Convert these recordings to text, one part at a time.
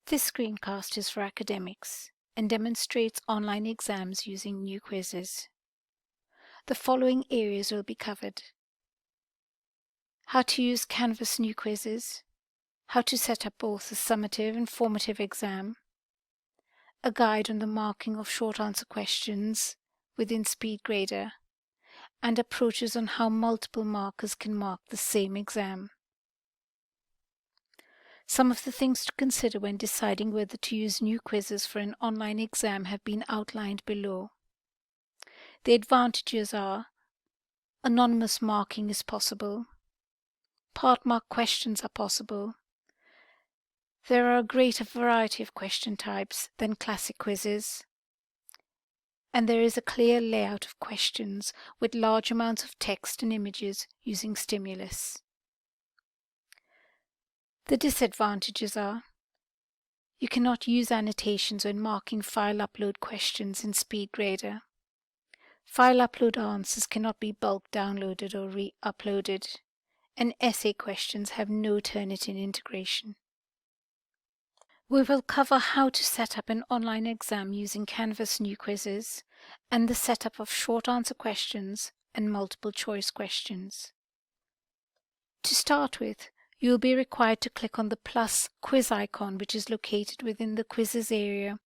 This screencast is for academics and demonstrates online exams using new quizzes. The following areas will be covered: how to use Canvas new quizzes, how to set up both a summative and formative exam, a guide on the marking of short answer questions within SpeedGrader, and approaches on how multiple markers can mark the same exam. Some of the things to consider when deciding whether to use new quizzes for an online exam have been outlined below. The advantages are: anonymous marking is possible, part mark questions are possible, there are a greater variety of question types than classic quizzes, and there is a clear layout of questions with large amounts of text and images using stimulus. The disadvantages are: you cannot use annotations when marking file upload questions in SpeedGrader. File upload answers cannot be bulk downloaded or re-uploaded, and essay questions have no Turnitin integration. We will cover how to set up an online exam using Canvas new quizzes and the setup of short answer questions and multiple choice questions. To start with, you will be required to click on the plus quiz icon, which is located within the quizzes area.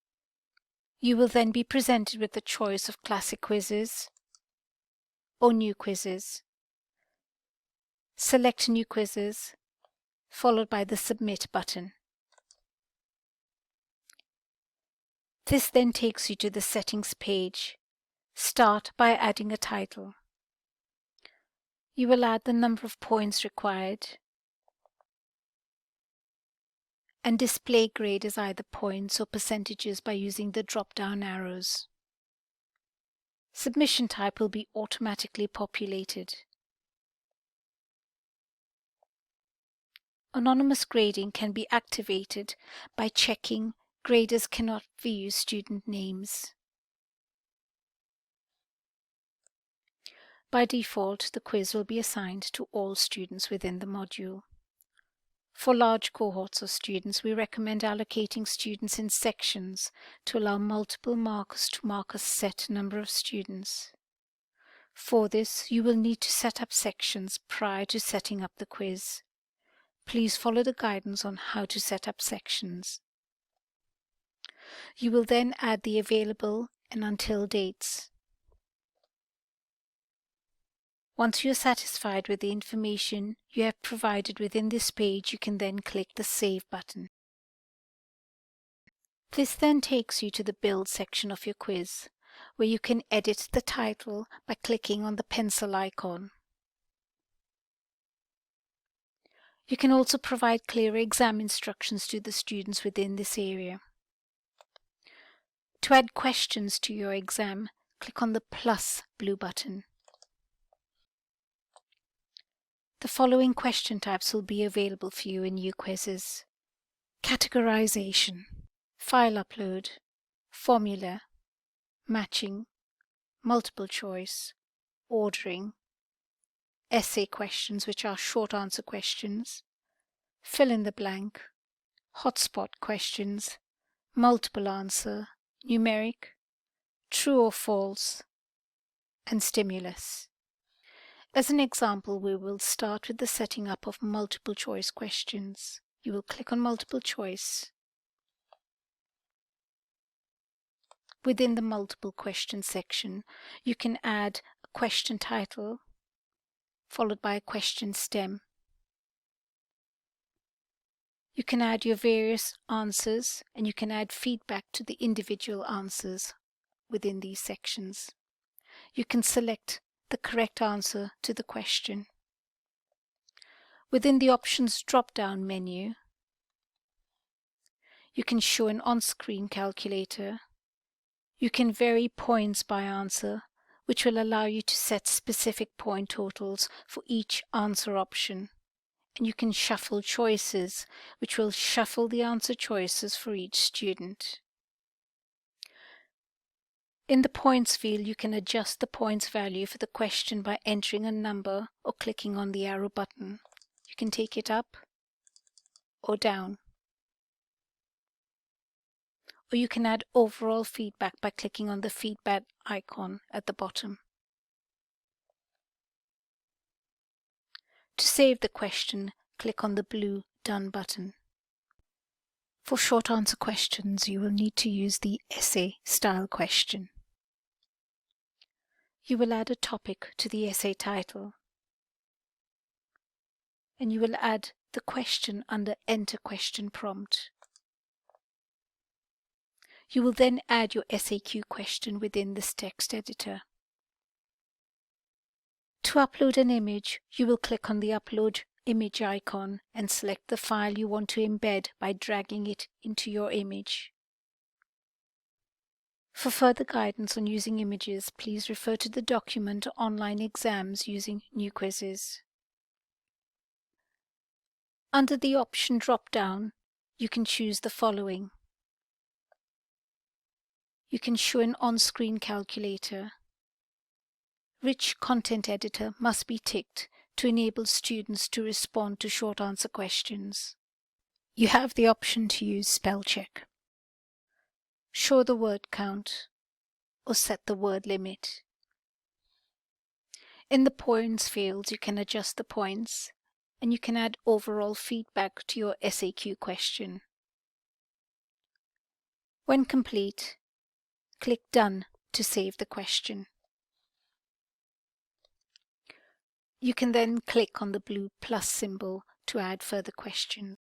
You will then be presented with the choice of classic quizzes or new quizzes. Select new quizzes, followed by the submit button. This then takes you to the settings page. Start by adding a title. You will add the number of points required and display grade as either points or percentages by using the drop-down arrows. Submission type will be automatically populated. Anonymous grading can be activated by checking graders cannot view student names. By default, the quiz will be assigned to all students within the module. For large cohorts of students, we recommend allocating students in sections to allow multiple markers to mark a set number of students. For this, you will need to set up sections prior to setting up the quiz. Please follow the guidance on how to set up sections. You will then add the available and until dates. Once you are satisfied with the information you have provided within this page, you can then click the Save button. This then takes you to the Build section of your quiz, where you can edit the title by clicking on the pencil icon. You can also provide clearer exam instructions to the students within this area. To add questions to your exam, click on the plus blue button. The following question types will be available for you in new quizzes: categorization, file upload, formula, matching, multiple choice, ordering, essay questions, which are short answer questions, fill in the blank, hotspot questions, multiple answer, numeric, true or false, and stimulus. As an example, we will start with the setting up of multiple choice questions. You will click on multiple choice. Within the multiple question section, you can add a question title, followed by a question stem. You can add your various answers, and you can add feedback to the individual answers within these sections. You can select the correct answer to the question. Within the options drop-down menu, you can show an on-screen calculator. You can vary points by answer, which will allow you to set specific point totals for each answer option. And you can shuffle choices, which will shuffle the answer choices for each student. In the points field, you can adjust the points value for the question by entering a number or clicking on the arrow button. You can take it up or down. or you can add overall feedback by clicking on the feedback icon at the bottom. To save the question, click on the blue Done button. For short answer questions, you will need to use the essay style question. You will add a topic to the essay title, and you will add the question under Enter Question Prompt. You will then add your SAQ question within this text editor. To upload an image, you will click on the Upload Image icon and select the file you want to embed by dragging it into your image. For further guidance on using images, please refer to the document Online Exams using New Quizzes. Under the option drop-down, you can choose the following. You can show an on-screen calculator. Rich content editor must be ticked to enable students to respond to short answer questions. You have the option to use spell check. Show the word count or set the word limit. In the points fields, you can adjust the points and you can add overall feedback to your SAQ question. When complete, click Done to save the question. You can then click on the blue plus symbol to add further questions.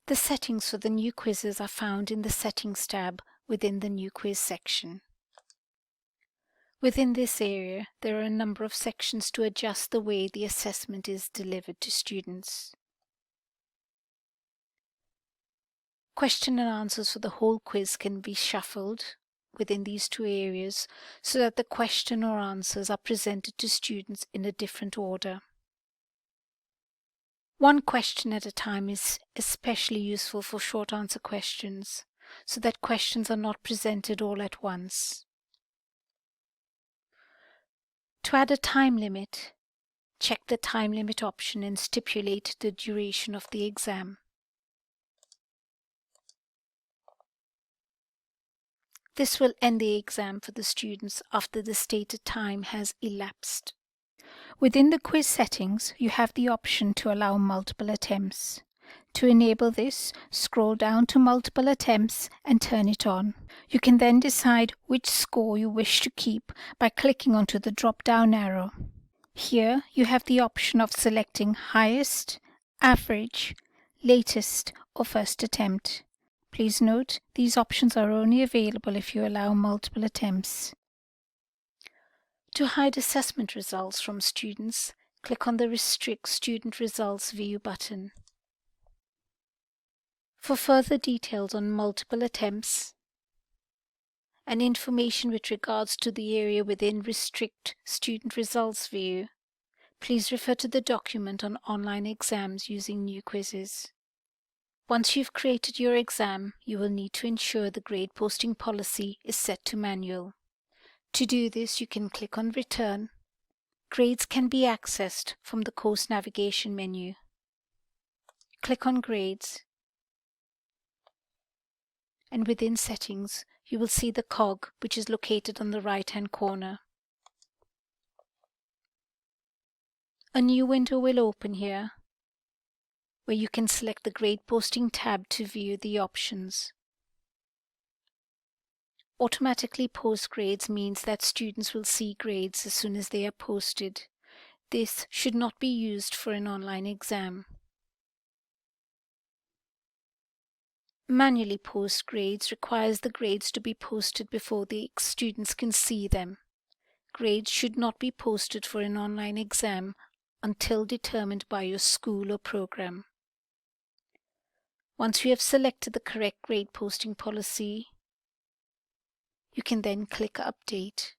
The settings for the new quizzes are found in the Settings tab within the New Quiz section. Within this area, there are a number of sections to adjust the way the assessment is delivered to students. Question and answers for the whole quiz can be shuffled within these two areas so that the question or answers are presented to students in a different order. One question at a time is especially useful for short answer questions, so that questions are not presented all at once. To add a time limit, check the time limit option and stipulate the duration of the exam. This will end the exam for the students after the stated time has elapsed. Within the quiz settings, you have the option to allow multiple attempts. To enable this, scroll down to multiple attempts and turn it on. You can then decide which score you wish to keep by clicking onto the drop-down arrow. Here, you have the option of selecting highest, average, latest, or first attempt. Please note, these options are only available if you allow multiple attempts. To hide assessment results from students, click on the Restrict Student Results View button. For further details on multiple attempts and information with regards to the area within Restrict Student Results View, please refer to the document on Online Exams using New Quizzes. Once you've created your exam, you will need to ensure the grade posting policy is set to manual. To do this, you can click on Return. Grades can be accessed from the Course Navigation menu. Click on Grades, and within Settings, you will see the cog, which is located on the right-hand corner. A new window will open here, where you can select the Grade Posting tab to view the options. Automatically post grades means that students will see grades as soon as they are posted. This should not be used for an online exam. Manually post grades requires the grades to be posted before the students can see them. Grades should not be posted for an online exam until determined by your school or program. Once you have selected the correct grade posting policy, you can then click Update.